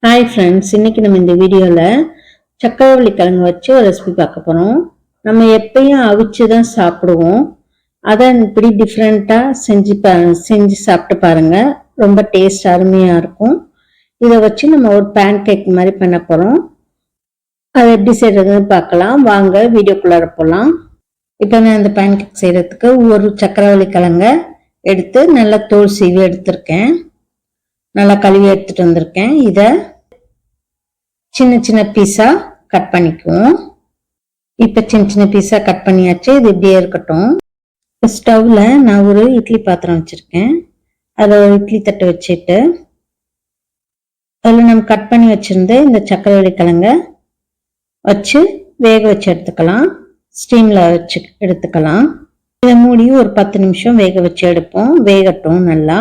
Hi friends, இன்னைக்கு நம்ம இந்த வீடியோவில் சக்கரவள்ளி கிழங்கு வச்சு ஒரு ரெசிபி பார்க்க போகிறோம். நம்ம எப்பயும் அவிச்சு தான் சாப்பிடுவோம். அதை இப்படி டிஃப்ரெண்ட்டாக செஞ்சு சாப்பிட்டு பாருங்க. ரொம்ப டேஸ்ட் அருமையாக இருக்கும். இதை வச்சு நம்ம ஒரு பேன் கேக் மாதிரி பண்ண போகிறோம். அதை எப்படி செய்யறதுன்னு பார்க்கலாம். வாங்க வீடியோக்குள்ளார போகலாம். இப்போ நான் இந்த பேன் கேக் செய்யறதுக்கு ஒரு சக்கரவள்ளி கிழங்க எடுத்து நல்லா தோல் சீவி எடுத்திருக்கேன். நல்லா கழுவி எடுத்துட்டு வந்திருக்கேன். இதை சின்ன சின்ன பீஸா கட் பண்ணிக்குவோம். இப்ப சின்ன சின்ன பீஸா கட் பண்ணியாச்சு. இது இப்படியே இருக்கட்டும். ஸ்டவ்ல நான் ஒரு இட்லி பாத்திரம் வச்சிருக்கேன். அதில் ஒரு இட்லி தட்டை வச்சுட்டு அதில் நம்ம கட் பண்ணி வச்சிருந்த இந்த சக்கரவள்ளி கிழங்க வச்சு வேக வச்சு எடுத்துக்கலாம். ஸ்டீம்ல வச்சு எடுத்துக்கலாம். இதை மூடி ஒரு 10 நிமிஷம் வேக வச்சு எடுப்போம். வேகட்டும் நல்லா.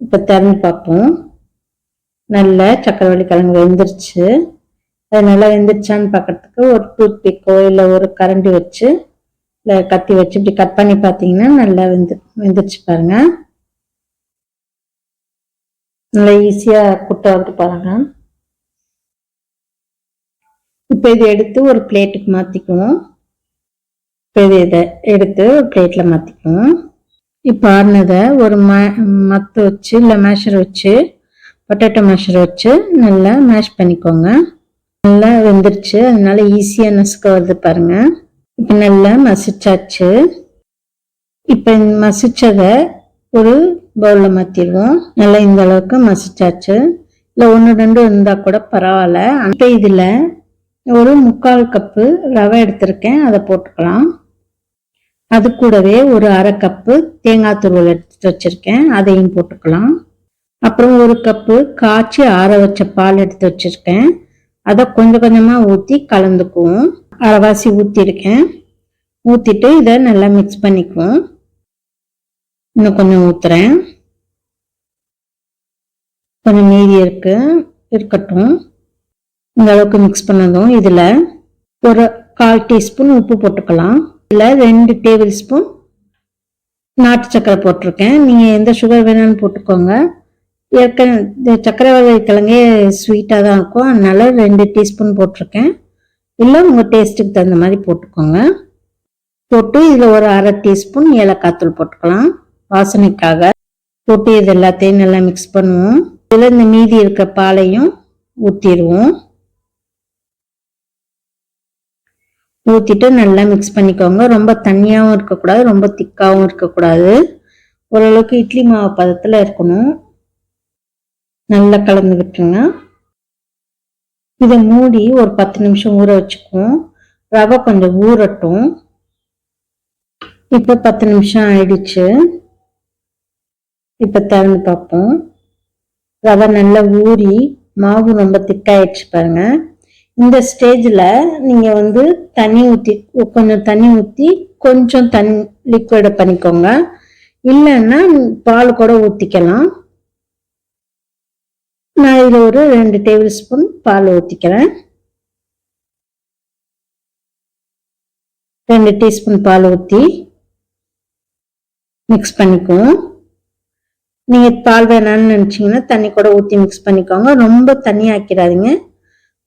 இப்ப திறந்து பார்ப்போம். நல்ல சக்கரவள்ளி கிழங்கு வெந்துருச்சு. அது நல்லா வெந்துருச்சான்னு பார்க்கறதுக்கு ஒரு டூத் பிக்கோ இல்லை ஒரு கரண்டி வச்சு இல்லை கத்தி வச்சு இப்படி கட் பண்ணி பார்த்தீங்கன்னா நல்லா வெந்துருச்சு பாருங்க. நல்லா ஈஸியா குட்டை வந்து பாருங்க. இப்போ இதை எடுத்து ஒரு பிளேட்டுக்கு மாத்திக்குவோம். இப்போ இதை எடுத்து ஒரு பிளேட்ல மாத்திக்குவோம். இப்போ ஆறுனதை ஒரு மத்து வச்சு இல்லை மேஷர் வச்சு பொட்டேட்டோ மேஷர் வச்சு நல்லா மேஷ் பண்ணிக்கோங்க. நல்லா வெந்துருச்சு. அதனால ஈஸியா நசுக்க வருது பாருங்க. இப்ப நல்லா மசிச்சாச்சு. இப்ப மசிச்சதை ஒரு பவுல்ல மாத்திடுவோம். நல்லா இந்த அளவுக்கு மசிச்சாச்சு. இல்லை 1-2 இருந்தா கூட பரவாயில்ல. இப்ப இதுல ஒரு 3/4 கப்பு ரவை எடுத்திருக்கேன். அதை போட்டுக்கலாம். அது கூடவே ஒரு 1/2 கப்பு தேங்காய் துருவல் எடுத்து வச்சிருக்கேன். அதையும் போட்டுக்கலாம். அப்புறம் 1 கப்பு காய்ச்சி ஆற வச்ச பால் எடுத்து வச்சிருக்கேன். அதை கொஞ்சம் கொஞ்சமா ஊற்றி கலந்துக்குவோம். அரைவாசி ஊற்றிருக்கேன். ஊற்றிட்டு இதை நல்லா மிக்ஸ் பண்ணிக்குவோம். இன்னும் கொஞ்சம் ஊத்துறேன். கொஞ்சம் மீதி இருக்கட்டும். இந்த அளவுக்கு மிக்ஸ் பண்ணதும் இதுல ஒரு 1/4 டீஸ்பூன் உப்பு போட்டுக்கலாம். இதுல 2 டேபிள் ஸ்பூன் நாட்டு சக்கரை போட்டிருக்கேன். நீங்க எந்த சுகர் வேணாலும் போட்டுக்கோங்க. சக்கரவள்ளி கிழங்கே ஸ்வீட்டாக தான் இருக்கும். அதனால 2 டீஸ்பூன் போட்டிருக்கேன். இல்லை உங்கள் டேஸ்ட்டுக்கு தகுந்த மாதிரி போட்டுக்கோங்க. போட்டு இதில் ஒரு 1/2 டீஸ்பூன் ஏலக்காய் தூள் போட்டுக்கலாம் வாசனைக்காக. போட்டு இது எல்லாத்தையும் நல்லா மிக்ஸ் பண்ணுவோம். இதில் இந்த மீதி இருக்க பாலையும் ஊற்றிடுவோம். ஊற்றிட்டு நல்லா மிக்ஸ் பண்ணிக்கோங்க. ரொம்ப தண்ணியாகவும் இருக்கக்கூடாது, ரொம்ப திக்காகவும் இருக்கக்கூடாது. ஓரளவுக்கு இட்லி மாவு பதத்தில் இருக்கணும். நல்லா கலந்து விட்டுருங்க. இதை மூடி ஒரு 10 நிமிஷம் ஊற வச்சுக்குவோம். ரவை கொஞ்சம் ஊறட்டும். இப்ப 10 நிமிஷம் ஆயிடுச்சு. இப்ப திறந்து பார்ப்போம். ரவை நல்லா ஊறி மாவு ரொம்ப திக்காயிடுச்சு பாருங்க. இந்த ஸ்டேஜ்ல நீங்க கொஞ்சம் தண்ணி ஊத்தி கொஞ்சம் லிக்விட பண்ணிக்கோங்க. இல்லைன்னா பால் கூட ஊத்திக்கலாம். நான் இதில் ஒரு 2 டேபிள் ஸ்பூன் பால் ஊற்றிக்கிறேன். 2 டீஸ்பூன் பால் ஊற்றி மிக்ஸ் பண்ணிக்குவோம். நீங்கள் பால் வேணான்னு நினச்சிங்கன்னா தண்ணி கூட ஊற்றி மிக்ஸ் பண்ணிக்கோங்க. ரொம்ப தண்ணி ஆக்கிடாதீங்க.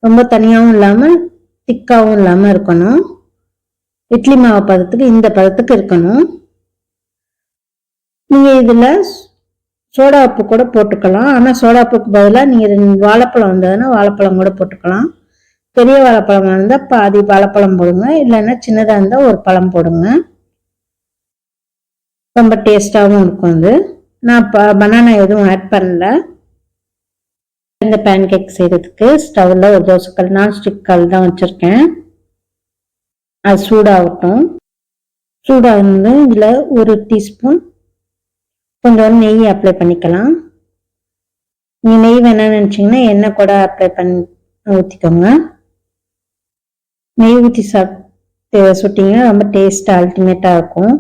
ரொம்ப தண்ணியாகவும் இல்லாமல் திக்காகவும் இல்லாமல் இருக்கணும். இட்லி மாவு பதத்துக்கு இந்த பதத்துக்கு இருக்கணும். நீங்கள் இதில் சோடா உப்பு கூட போட்டுக்கலாம். ஆனால் சோடா உப்புக்கு பதிலாக நீங்கள் வாழைப்பழம் வந்ததுன்னா வாழைப்பழம் கூட போட்டுக்கலாம். பெரிய வாழைப்பழமாக இருந்தால் பாதி வாழைப்பழம் போடுங்க. இல்லைன்னா சின்னதாக இருந்தால் ஒரு பழம் போடுங்க. ரொம்ப டேஸ்டாகவும் இருக்கும். அது நான் பனானா எதுவும் ஆட் பண்ணல. இந்த பேன் கேக் செய்யறதுக்கு ஸ்டவ்ல ஒரு தோசைக்கல் நான்ஸ்டிக் கல் தான் வச்சிருக்கேன். அது சூடாகட்டும். சூடாக இதில் 1 டீஸ்பூன் கொஞ்சம் நெய் அப்ளை பண்ணிக்கலாம். நீங்கள் நெய் வேணாம்னு நினச்சிங்கன்னா எண்ணெய் கூட அப்ளை பண்ணி ஊற்றிக்கோங்க. நெய் ஊற்றி சுட்டிங்கன்னா ரொம்ப டேஸ்ட் அல்டிமேட்டாக இருக்கும்.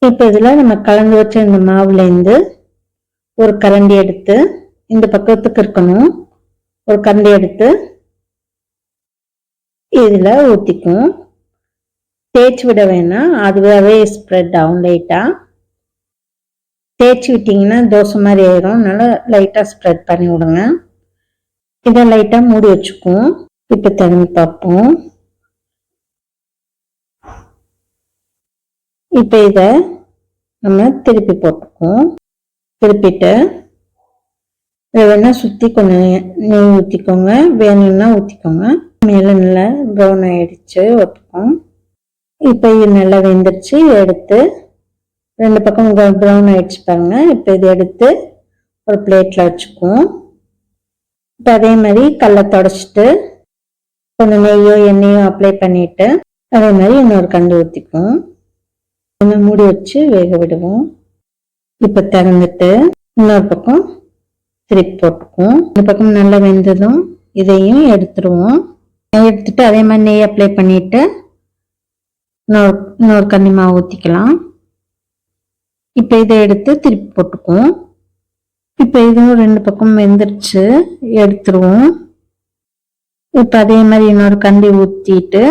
இப்போ இதில் நம்ம கலந்து வச்ச இந்த மாவுலேருந்து ஒரு கரண்டி எடுத்து இந்த பக்கத்துக்கு இருக்கணும். ஒரு கரண்டி எடுத்து இதில் ஊற்றிக்கும். தேய்ச்சி விட வேணாம், அதுவாகவே ஸ்ப்ரெட் ஆகும் லைட்டாக. தேய்ச்சி விட்டிங்கன்னா தோசை மாதிரி ஆயிரும். அதனால லைட்டாக ஸ்ப்ரெட் பண்ணி விடுங்க. இதை லைட்டாக மூடி வச்சுக்குவோம். இப்போ திறந்து பார்ப்போம். இப்போ இதை நம்ம திருப்பி போட்டுக்குவோம். திருப்பிட்டு இதை வேணா சுற்றி கொஞ்சம் நெய் ஊற்றிக்கோங்க, வேணும்னா ஊற்றிக்கோங்க. மேலே நல்லா ப்ரௌன் ஆயிடுச்சு ஒட்டுக்கும். இப்போ இது நல்லா வெந்துருச்சு. எடுத்து 2 பக்கம் ப்ரௌன் ஆயிடுச்சு பாருங்க. இப்போ இதை எடுத்து ஒரு பிளேட்டில் வச்சுக்குவோம். இப்போ அதே மாதிரி கல்லை தொடச்சிட்டு கொஞ்சம் நெய்யோ எண்ணெயோ அப்ளை பண்ணிட்டு அதே மாதிரி இன்னொரு கண்டு ஊற்றிக்குவோம். கொஞ்சம் மூடி வச்சு வேக விடுவோம். இப்போ திறந்துட்டு இன்னொரு பக்கம் திருப்பி போட்டுக்குவோம். இந்த பக்கம் நல்லா வெந்ததும் இதையும் எடுத்துருவோம். எடுத்துட்டு அதே மாதிரி நெய் அப்ளை பண்ணிட்டு இன்னொரு கன்னி மாவு ஊற்றிக்கலாம். இப்போ இதை எடுத்து திருப்பி போட்டுக்குவோம். இப்போ இதுவும் 2 பக்கம் வெந்துருச்சு, எடுத்துருவோம். இப்போ அதே மாதிரி இன்னொரு கண்டி ஊற்றிட்டு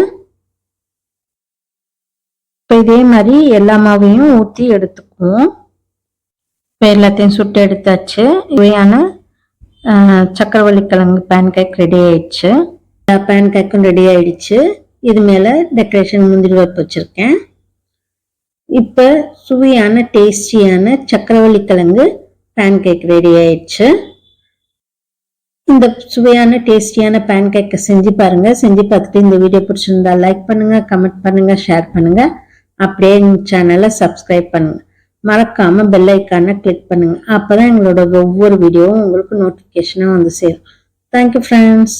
இப்போ இதே மாதிரி எல்லா மாவையும் ஊற்றி எடுத்துக்குவோம். இப்போ எல்லாத்தையும் சுட்டு எடுத்தாச்சு. இவையான சக்கரவள்ளி கிழங்கு பேன் கேக் ரெடி ஆயிடுச்சு. பேன் கேக்கும் ரெடி ஆயிடுச்சு. இது மேலே டெக்கரேஷன் முந்திரி பருப்பு வச்சுருக்கேன். இப்போ சுவையான டேஸ்டியான சக்கரவள்ளி கிழங்கு பேன் கேக் ரெடி ஆயிடுச்சு. இந்த சுவையான டேஸ்டியான பேன் கேக்கை செஞ்சு பாருங்க. செஞ்சு பார்த்துட்டு இந்த வீடியோ பிடிச்சிருந்தா லைக் பண்ணுங்க, கமெண்ட் பண்ணுங்க, ஷேர் பண்ணுங்க. அப்படியே எங்க சேனலை சப்ஸ்கிரைப் பண்ணுங்க. மறக்காம பெல் ஐக்கானை கிளிக் பண்ணுங்க. அப்பதான் எங்களோட ஒவ்வொரு வீடியோவும் உங்களுக்கு நோட்டிபிகேஷனா வந்து சேரும். Thank you friends.